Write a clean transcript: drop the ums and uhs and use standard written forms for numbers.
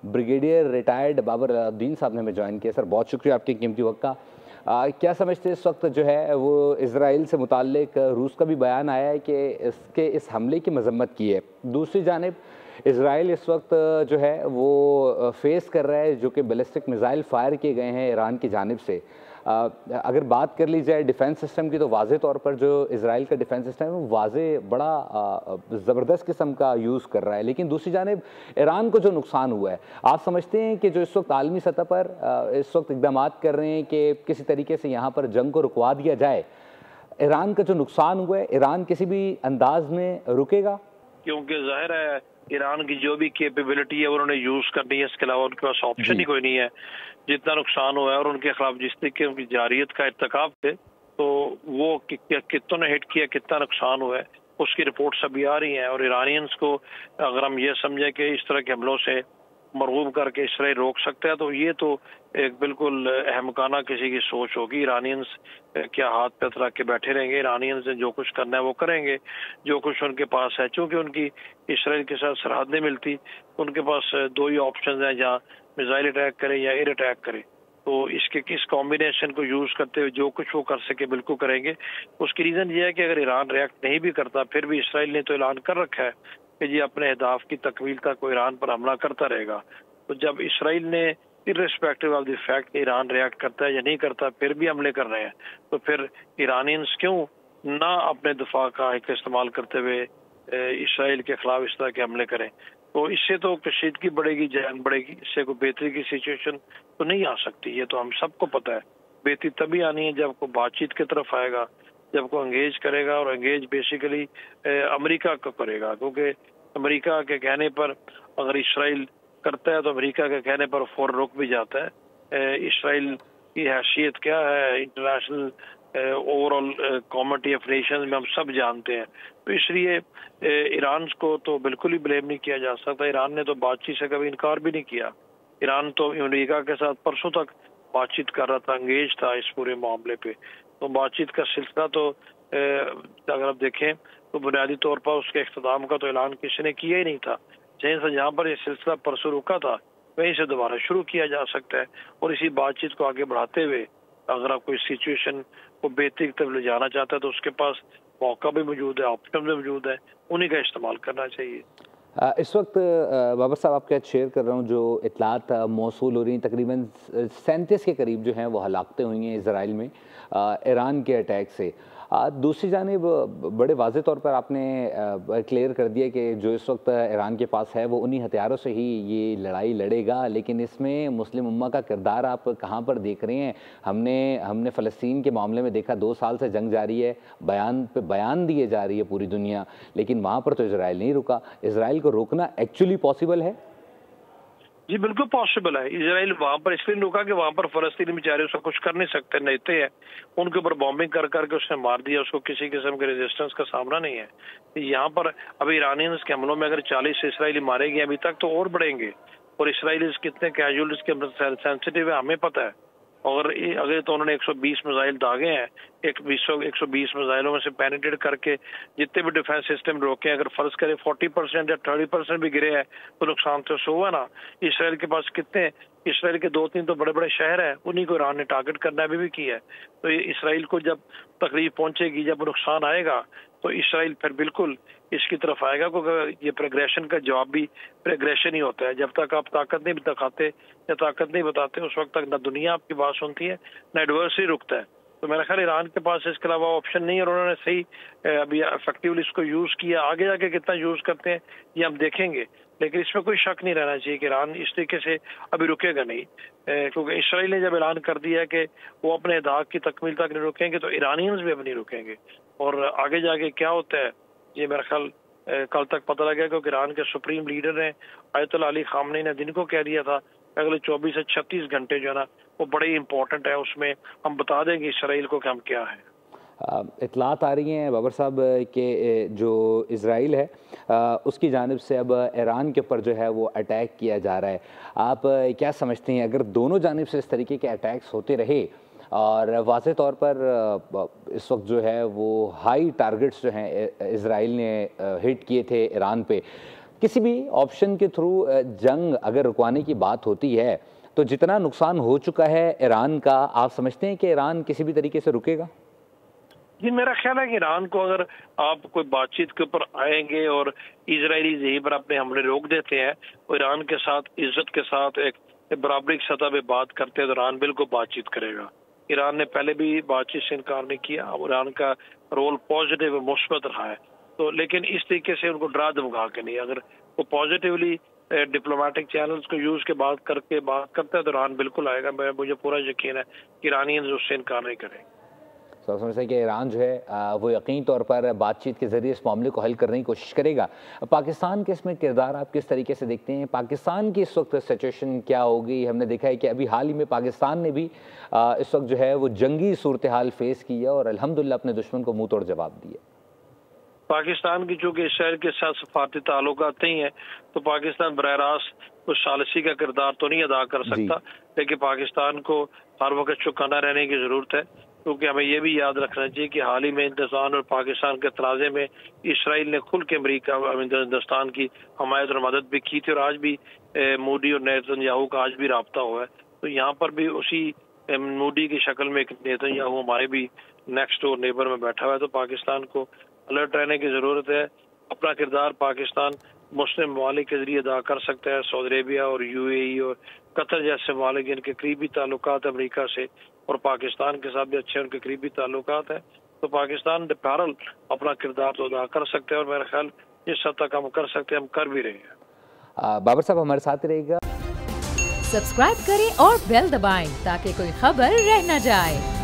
Brigadier retired Babar Alauddin साहब ने हमें ज्वाइन किया। सर बहुत शुक्रिया आपके कीमती वक्त का। क्या समझते हैं इस वक्त जो है वो इजराइल से मुताल्लिक रूस का भी बयान आया है कि इसके इस हमले की मजम्मत की है। दूसरी जानिब इजराइल इस वक्त जो है वो फेस कर रहा है जो कि बैलिस्टिक मिसाइल फायर किए गए हैं ईरान की जानिब से। अगर बात कर ली जाए डिफेंस सिस्टम की तो वाज़े तौर पर जो इजराइल का डिफेंस सिस्टम है वो वाज़े बड़ा ज़बरदस्त किस्म का यूज़ कर रहा है, लेकिन दूसरी जानिब ईरान को जो नुकसान हुआ है, आप समझते हैं कि जो इस वक्त आलमी सतह पर इस वक्त इक़दाम कर रहे हैं कि किसी तरीके से यहाँ पर जंग को रुकवा दिया जाए, ईरान का जो नुकसान हुआ है ईरान किसी भी अंदाज में रुकेगा? क्योंकि जाहिर है ईरान की जो भी कैपेबिलिटी है उन्होंने यूज करनी है, इसके अलावा उनके पास ऑप्शन ही कोई नहीं है। जितना नुकसान हुआ है और उनके खिलाफ जिस तरीके उनकी जारियत का इर्तिकाब थे, तो वो कितनों ने हिट किया, कितना नुकसान हुआ है, उसकी रिपोर्ट्स अभी आ रही हैं। और ईरानियंस को अगर हम ये समझें कि इस तरह के हमलों से मरगूब करके इसराइल रोक सकता है, तो ये तो एक बिल्कुल अहमकाना किसी की सोच होगी। ईरानियंस क्या हाथ पे रख के बैठे रहेंगे? ईरानियंस ने जो कुछ करना है वो करेंगे, जो कुछ उनके पास है। चूंकि उनकी इसराइल के साथ सरहद नहीं मिलती, उनके पास दो ही ऑप्शन है, जहाँ मिसाइल अटैक करे या एयर अटैक करे। तो इसके किस कॉम्बिनेशन को यूज करते हुए जो कुछ वो कर सके बिल्कुल करेंगे। उसकी रीजन ये है कि अगर ईरान रिएक्ट नहीं भी करता, फिर भी इसराइल ने तो ऐलान कर रखा है कि जी अपने अहदाफ की तकमील तक वो ईरान पर हमला करता रहेगा। तो जब इसराइल ने इर्रेस्पेक्टिव ऑफ द फैक्ट कि ईरान रिएक्ट करता है या नहीं करता फिर भी हमले कर रहे हैं, तो फिर ईरानियंस क्यों ना अपने दफा का इस्तेमाल करते हुए इसराइल के खिलाफ इस तरह के हमले करें? तो इससे तो कशीदगी बढ़ेगी, जंग बढ़ेगी, इससे कोई बेहतरी की सिचुएशन तो नहीं आ सकती। ये तो हम सबको पता है। बेहतरी तभी आनी है जब को बातचीत की तरफ आएगा, जब को एंगेज करेगा, और एंगेज बेसिकली अमेरिका को करेगा। क्योंकि अमेरिका के कहने पर अगर इसराइल करता है तो अमेरिका के कहने पर फौरन रुक भी जाता है। इसराइल की हैसियत क्या है international overall committee of Nations में हम सब जानते हैं। तो इसलिए ईरान को तो बिल्कुल ही ब्लेम नहीं किया जा सकता। ईरान ने तो बातचीत से कभी इनकार भी नहीं किया। ईरान तो अमेरिका के साथ परसों तक बातचीत कर रहा था, एंगेज था इस पूरे मामले पे। तो बातचीत का सिलसिला तो अगर आप देखें तो बुनियादी तौर पर उसके इख्तिताम का तो ऐलान किसी ने किया ही नहीं था। जहाँ पर यह सिलसिला परसों रुका था वहीं से दोबारा शुरू किया जा सकता है, और इसी बातचीत को आगे बढ़ाते हुए अगर आप कोई सिचुएशन को बेहतरी की तरफ ले जाना चाहता है तो उसके पास मौका भी मौजूद है, ऑप्शन भी मौजूद है, उन्हीं का इस्तेमाल करना चाहिए। इस वक्त बाबर साहब आपके साथ शेयर कर रहा हूँ जो इतलात मौसूल हो रही हैं, तकरीबन 37 के करीब जो हैं वो हलाकतें हुई हैं इजराइल में ईरान के अटैक से। दूसरी जानिब बड़े वाज़े तौर पर आपने क्लियर कर दिया कि जो इस वक्त ईरान के पास है वो उन्हीं हथियारों से ही ये लड़ाई लड़ेगा, लेकिन इसमें मुस्लिम उम्मा का किरदार आप कहाँ पर देख रहे हैं? हमने फ़लस्तीन के मामले में देखा 2 साल से जंग जारी है, बयान पे बयान दिए जा रही है पूरी दुनिया, लेकिन वहाँ पर तो इजराइल नहीं रुका। इजराइल को रोकना एक्चुअली पॉसिबल है? जी बिल्कुल पॉसिबल है। इजराइल वहां पर इसलिए रुका कि वहां पर फलस्तीनी बेचारे उसका कुछ कर नहीं सकते, नेते हैं, उनके ऊपर बॉम्बिंग कर करके उसने मार दिया, उसको किसी किस्म के रेजिस्टेंस का सामना नहीं है। यहाँ पर अभी ईरानियंस के हमलों में अगर 40 इसराइली मारे गए अभी तक, तो और बढ़ेंगे। और इसराइलीज कितने कैजुअलिटीज के सेंसिटिव है हमें पता है। और अगर तो उन्होंने 120 मिसाइल दागे हैं, 120 मिसाइलों में से पेनिट्रेट करके जितने भी डिफेंस सिस्टम रोके, अगर फर्ज करें 40% या 30% भी गिरे हैं तो नुकसान तो हुआ ना। इसराइल के पास कितने, इसराइल के 2-3 तो बड़े बड़े शहर हैं, उन्हीं को ईरान ने टारगेट करना भी किया है। तो इसराइल को जब तकलीफ पहुंचेगी, जब नुकसान आएगा, तो इसराइल फिर बिल्कुल इसकी तरफ आएगा। क्योंकि ये प्रोग्रेशन का जवाब भी प्रोग्रेशन ही होता है। जब तक आप ताकत नहीं दिखाते या ताकत नहीं बताते, उस वक्त तक ना दुनिया आपकी बात सुनती है, ना एडवर्सरी रुकता है। तो मेरा ख्याल ईरान के पास इसके अलावा ऑप्शन नहीं है, और उन्होंने सही अभी इफेक्टिवली इसको यूज किया। आगे जाके कितना यूज करते हैं ये हम देखेंगे, लेकिन इसमें कोई शक नहीं रहना चाहिए कि ईरान इस तरीके से अभी रुकेगा नहीं। क्योंकि इसराइल ने जब ऐलान कर दिया कि वो अपने दाग की तकमील तक नहीं रुकेंगे, तो ईरानियंस भी अब नहीं रुकेंगे। और आगे जाके क्या होता है ये मेरा ख्याल कल तक पता लगा, क्योंकि ईरान के सुप्रीम लीडर ने आयतुल्लाह अली खामनेई ने दिन को कह दिया था अगले 24 से 36 घंटे जो है ना वो बड़े इंपॉर्टेंट है, उसमें हम बता देंगे इसराइल को कि हम क्या है। इतलात आ रही हैं बाबर साहब कि जो इज़राइल है उसकी जानिब से अब ईरान के ऊपर जो है वो अटैक किया जा रहा है। आप क्या समझते हैं अगर दोनों जानिब से इस तरीके के अटैक्स होते रहे और वाज़े तौर पर इस वक्त जो है वो हाई टारगेट्स जो हैं इज़राइल ने हिट किए थे ईरान पे, किसी भी ऑप्शन के थ्रू जंग अगर रुकवाने की बात होती है तो जितना नुकसान हो चुका है ईरान का, आप समझते हैं कि ईरान किसी भी तरीके से रुकेगा? जी, मेरा ख्याल है कि ईरान को अगर आप कोई बातचीत के ऊपर आएंगे और इजरायली यहीं पर अपने हमले रोक देते हैं और ईरान के साथ इज्जत के साथ एक बराबरी की सतह पे बात करते हैं तो ईरान बिल्कुल बातचीत करेगा। ईरान ने पहले भी बातचीत से इनकार नहीं किया और ईरान का रोल पॉजिटिव और मुस्बत रहा है। तो लेकिन इस तरीके से उनको डरा धमका के नहीं, अगर वो पॉजिटिवली डिप्लोमेटिक चैनल्स को यूज के बात करता है तो ईरान बिल्कुल आएगा। मुझे पूरा यकीन है कि ईरानियंस उससे इनकार नहीं करेंगे। तो समझते हैं कि ईरान जो है वो यकीनी तौर पर बातचीत के ज़रिए इस मामले को हल करने की कोशिश करेगा। पाकिस्तान के इसमें किरदार आप किस तरीके से देखते हैं? पाकिस्तान की इस वक्त सिचुएशन क्या होगी? हमने देखा है कि अभी हाल ही में पाकिस्तान ने भी इस वक्त जो है वो जंगी सूरत हाल फेस की है और अल्हम्दुलिल्लाह अपने दुश्मन को मुँह तोड़ जवाब दिए। पाकिस्तान की चूंकि इसराइल के साथ सफारती ताल्लुकात नहीं है तो पाकिस्तान बरह रास्त उस सालिसी का किरदार तो नहीं अदा कर सकता, लेकिन पाकिस्तान को हर वक्त चौकन्ना रहने की जरूरत है, क्योंकि हमें यह भी याद रखना चाहिए कि हाल ही में हिंदुस्तान और पाकिस्तान के तनाज़े में इसराइल ने खुल के अमरीका हिंदुस्तान की हमायत और मदद भी की थी और आज भी मोदी और नेतन्याहू का आज भी राब्ता हुआ है। तो यहाँ पर भी उसी मोदी की शक्ल में एक नेतन्याहू हमारे भी नेक्स्ट डोर नेबर में बैठा हुआ है। तो पाकिस्तान को अलर्ट रहने की ज़रूरत है। अपना किरदार पाकिस्तान मुस्लिम ममालिक के जरिए अदा कर सकता है। सऊदी अरेबिया और UAE और कतर जैसे ममालिक जिनके करीबी ताल्लुकात अमेरिका से और पाकिस्तान के साथ भी अच्छे उनके करीबी ताल्लुकात है, तो पाकिस्तान बहरहाल अपना किरदार तो अदा कर सकते हैं और मेरा ख्याल जिस हद तक हम कर सकते हैं हम कर भी रहे हैं। बाबर साहब हमारे साथ रहेगा। सब्सक्राइब करें और बेल दबाएं ताकि कोई खबर रह न जाए।